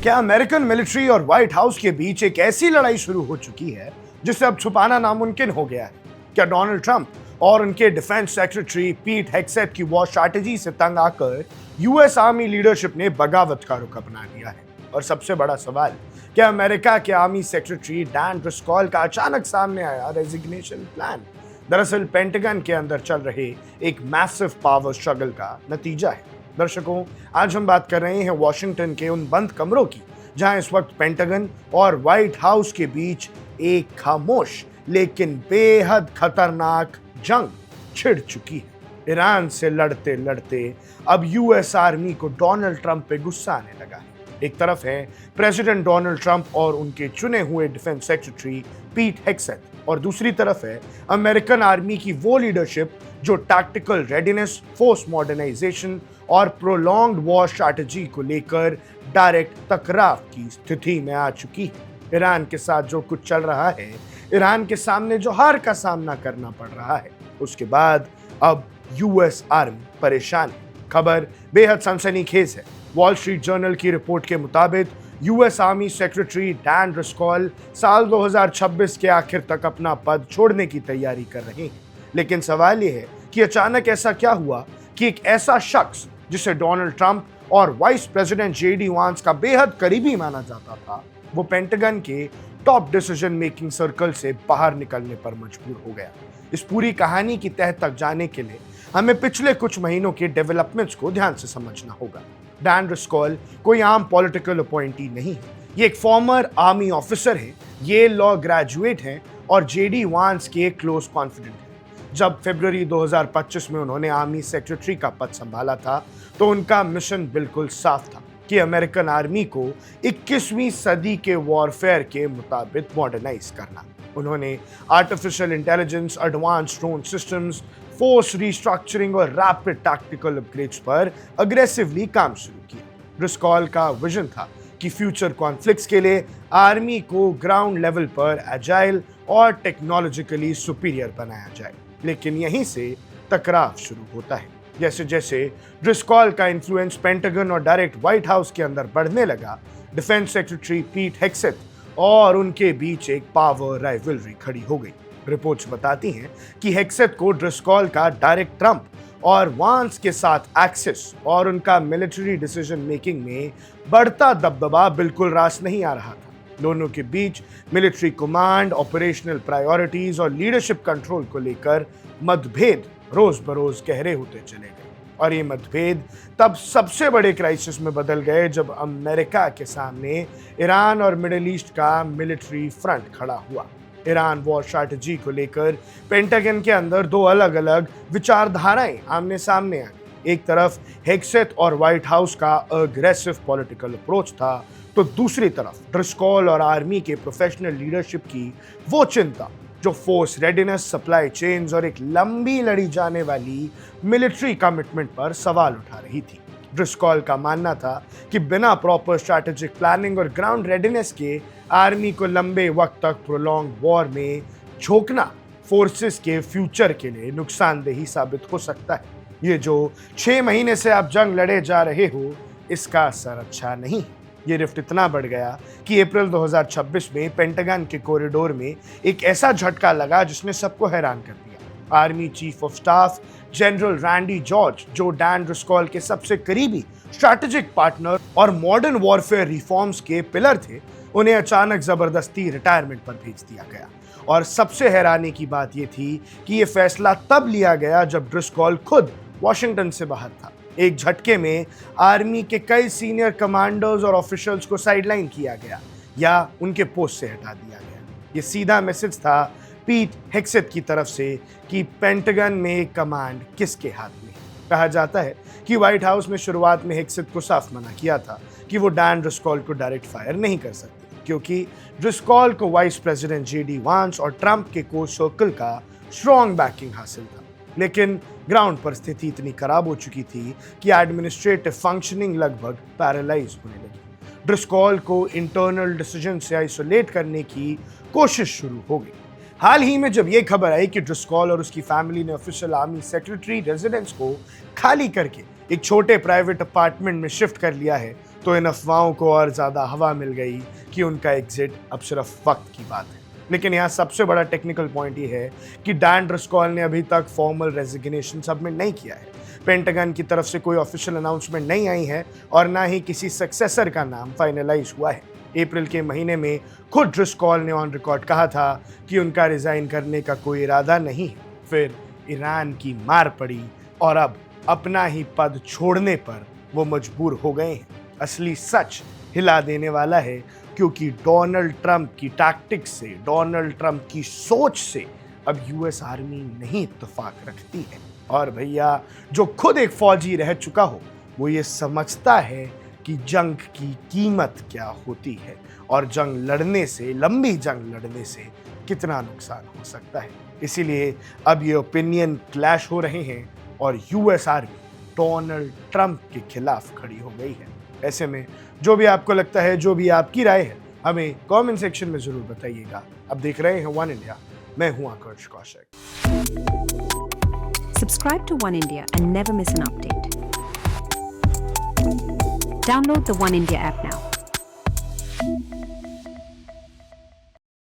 क्या American military और white house के बीच एक ऐसी लड़ाई शुरू हो चुकी है जिसे अब छुपाना नामुमकिन हो गया है? क्या डोनाल्ड ट्रंप और उनके डिफेंस सेक्रेटरी पीट हेग्सेथ की वॉर स्ट्रैटेजी से तंग आकर यूएस आर्मी लीडरशिप ने बगावत का रुख अपना लिया है? और सबसे बड़ा सवाल, क्या अमेरिका के आर्मी सेक्रेटरी डैन ड्रिस्कॉल का अचानक सामने आया रेजिग्नेशन प्लान दरअसल पेंटागन के अंदर चल रहे एक मैसिव पावर स्ट्रगल का नतीजा है? दर्शकों, आज हम बात कर रहे हैं वॉशिंगटन के उन बंद कमरों की जहां इस वक्त पेंटागन और व्हाइट हाउस के बीच एक खामोश लेकिन बेहद खतरनाक जंग छिड़ चुकी है। ईरान से लड़ते लड़ते अब यूएस आर्मी को डोनाल्ड ट्रंप पे गुस्सा आने लगा है। एक तरफ है प्रेसिडेंट डोनाल्ड ट्रंप और उनके चुने हुए डिफेंस सेक्रेटरी पीट हेग्सेथ, और दूसरी तरफ है अमेरिकन आर्मी की वो लीडरशिप जो टैक्टिकल रेडीनेस, फोर्स मॉडर्नाइजेशन और प्रोलॉन्ग्ड वॉर स्ट्रैटेजी को लेकर डायरेक्ट टकराव की स्थिति में आ चुकी है। ईरान के साथ जो कुछ चल रहा है, ईरान के सामने जो हार का सामना करना पड़ रहा है, उसके बाद अब यूएस आर्मी परेशान है। खबर बेहद सनसनीखेज है। वॉल स्ट्रीट जर्नल की रिपोर्ट के मुताबिक US army secretary Dan Driscoll साल 2026 के आखिर तक अपना पद छोड़ने की तैयारी कर रहे हैं। लेकिन सवाल यह है कि अचानक ऐसा क्या हुआ कि एक ऐसा शख्स जिसे डोनाल्ड ट्रंप और वाइस प्रेसिडेंट जेडी वांस का बेहद करीबी माना जाता था, वो पेंटागन के टॉप डिसीजन मेकिंग सर्कल से बाहर निकलने पर मजबूर हो गया। इस पूरी कहानी की तह तक जाने के लिए हमें पिछले कुछ महीनों के डेवलपमेंट्स को ध्यान से समझना होगा। डैन ड्रिस्कॉल कोई आम पॉलिटिकल अपॉइंटी नहीं है, ये एक फॉर्मर आर्मी ऑफिसर है, ये लॉ ग्रेजुएट हैं और जेडी वांस के क्लोज कॉन्फिडेंट हैं। जब फरवरी 2025 में उन्होंने आर्मी सेक्रेटरी का पद संभाला था तो उनका मिशन बिल्कुल साफ था कि अमेरिकन आर्मी को 21वीं सदी के वॉरफेयर के मुताबिक मॉडर्नाइज करना। उन्होंने artificial intelligence, advance drone systems, force restructuring और रैपिड टैक्टिकल अपग्रेड्स पर अग्रेसिवली काम शुरू किया। ड्रिस्कॉल का विजन था कि फ्यूचर कॉन्फ्लिक्ट्स के लिए आर्मी को ग्राउंड लेवल पर एजाइल और टेक्नोलॉजिकली सुपीरियर बनाया जाए। लेकिन यहीं से टकराव शुरू होता है। जैसे जैसे ड्रिस्कॉल का इन्फ्लुएंस पेंटागन और डायरेक्ट व्हाइट हाउस के अंदर बढ़ने लगा, डिफेंस सेक्रेटरी पीट हेग्सेथ और उनके बीच एक पावर राइवलरी खड़ी हो गई। रिपोर्ट्स बताती हैं कि हेग्सेथ को ड्रिस्कॉल का डायरेक्ट ट्रंप और वांस के साथ एक्सेस और उनका मिलिट्री डिसीजन मेकिंग में बढ़ता दबदबा बिल्कुल रास नहीं आ रहा था। दोनों के बीच मिलिट्री कमांड, ऑपरेशनल प्रायोरिटीज और लीडरशिप कंट्रोल को लेकर मतभेद रोज बरोज गहरे होते चले गए, और ये मतभेद तब सबसे बड़े क्राइसिस में बदल गए जब अमेरिका के सामने ईरान और मिडिल ईस्ट का मिलिट्री फ्रंट खड़ा हुआ। ईरान वॉर स्ट्रैटेजी को लेकर पेंटागन के अंदर दो अलग अलग विचारधाराएं आमने सामने आई। एक तरफ हेग्सेथ और व्हाइट हाउस का अग्रेसिव पॉलिटिकल अप्रोच था, तो दूसरी तरफ ड्रिस्कॉल और आर्मी के प्रोफेशनल लीडरशिप की वो चिंता जो फोर्स रेडीनेस, सप्लाई चेन्स और एक लंबी लड़ी जाने वाली मिलिट्री कमिटमेंट पर सवाल उठा रही थी। ड्रिस्कॉल का मानना था कि बिना प्रॉपर स्ट्रैटेजिक प्लानिंग और ग्राउंड रेडीनेस के आर्मी को लंबे वक्त तक प्रोलॉन्ग वॉर में झोंकना फोर्सेस के फ्यूचर के लिए नुकसानदेही साबित हो सकता है। ये जो 6 महीने से आप जंग लड़े जा रहे हो, इसका असर अच्छा नहीं। ये रिफ्ट इतना बढ़ गया कि अप्रैल 2026 में पेंटागन के कॉरिडोर में एक ऐसा झटका लगा जिसने सबको हैरान कर दिया। Army chief of staff general Randy George, जो डैन ड्रिस्कॉल के सबसे करीबी स्ट्रैटेजिक पार्टनर और मॉडर्न वॉरफेयर रिफॉर्म्स के पिलर थे, उन्हें अचानक जबरदस्ती रिटायरमेंट पर भेज दिया गया। और सबसे हैरानी की बात यह थी कि यह फैसला तब लिया गया जब ड्रिस्कॉल खुद वॉशिंगटन से बाहर था। एक झटके में आर्मी के कई सीनियर कमांडर्स और ऑफिशियल्स को साइडलाइन किया गया या उनके पोस्ट से हटा दिया गया। ये सीधा मैसेज था पीट हेग्सेथ की तरफ से कि पेंटागन में कमांड किसके हाथ में। कहा जाता है कि व्हाइट हाउस में शुरुआत में हेग्सेथ को साफ मना किया था कि वो डैन ड्रिस्कॉल को डायरेक्ट फायर नहीं कर सकते, क्योंकि ड्रिस्कॉल को वाइस प्रेसिडेंट जेडी वांस और ट्रंप के कोर सर्कल का स्ट्रॉन्ग बैकिंग हासिल था। लेकिन ग्राउंड पर स्थिति इतनी खराब हो चुकी थी कि एडमिनिस्ट्रेटिव फंक्शनिंग लगभग पैरालाइज होने लगी। ड्रिस्कॉल को इंटरनल डिसीजन से आइसोलेट करने की कोशिश शुरू हो गई। हाल ही में जब यह खबर आई कि ड्रिस्कॉल और उसकी फैमिली ने ऑफिशियल आर्मी सेक्रेटरी रेजिडेंस को खाली करके एक छोटे प्राइवेट अपार्टमेंट में शिफ्ट कर लिया है, तो इन अफवाहों को और ज़्यादा हवा मिल गई कि उनका एग्जिट अब सिर्फ वक्त की बात है। लेकिन यहाँ सबसे बड़ा टेक्निकल पॉइंट ये है कि डैन ड्रिस्कॉल ने अभी तक फॉर्मल रेजिग्नेशन सबमिट नहीं किया है। पेंटागन की तरफ से कोई ऑफिशियल अनाउंसमेंट नहीं आई है और ना ही किसी सक्सेसर का नाम फाइनलाइज हुआ है। अप्रैल के महीने में खुद ड्रिस्कॉल ने ऑन रिकॉर्ड कहा था कि उनका रिजाइन करने का कोई इरादा नहीं है। फिर ईरान की मार पड़ी और अब अपना ही पद छोड़ने पर वो मजबूर हो गए हैं। असली सच हिला देने वाला है, क्योंकि डोनाल्ड ट्रंप की टैक्टिक्स से, डोनाल्ड ट्रंप की सोच से अब यूएस आर्मी नहीं इत्तेफाक रखती है। और भैया, जो खुद एक फौजी रह चुका हो वो ये समझता है कि जंग की कीमत क्या होती है और जंग लड़ने से, लंबी जंग लड़ने से कितना नुकसान हो सकता है। इसीलिए अब ये ओपिनियन क्लैश हो रहे हैं और यूएस आर्मी डोनाल्ड ट्रंप के खिलाफ खड़ी हो गई है। ऐसे में जो भी आपको लगता है, जो भी आपकी राय है, हमें कमेंट सेक्शन में जरूर बताइएगा। अब देख रहे हैं वन इंडिया, मैं हूं आकर्ष Kaushik. Subscribe to One India and never miss an update. Download the One India app now.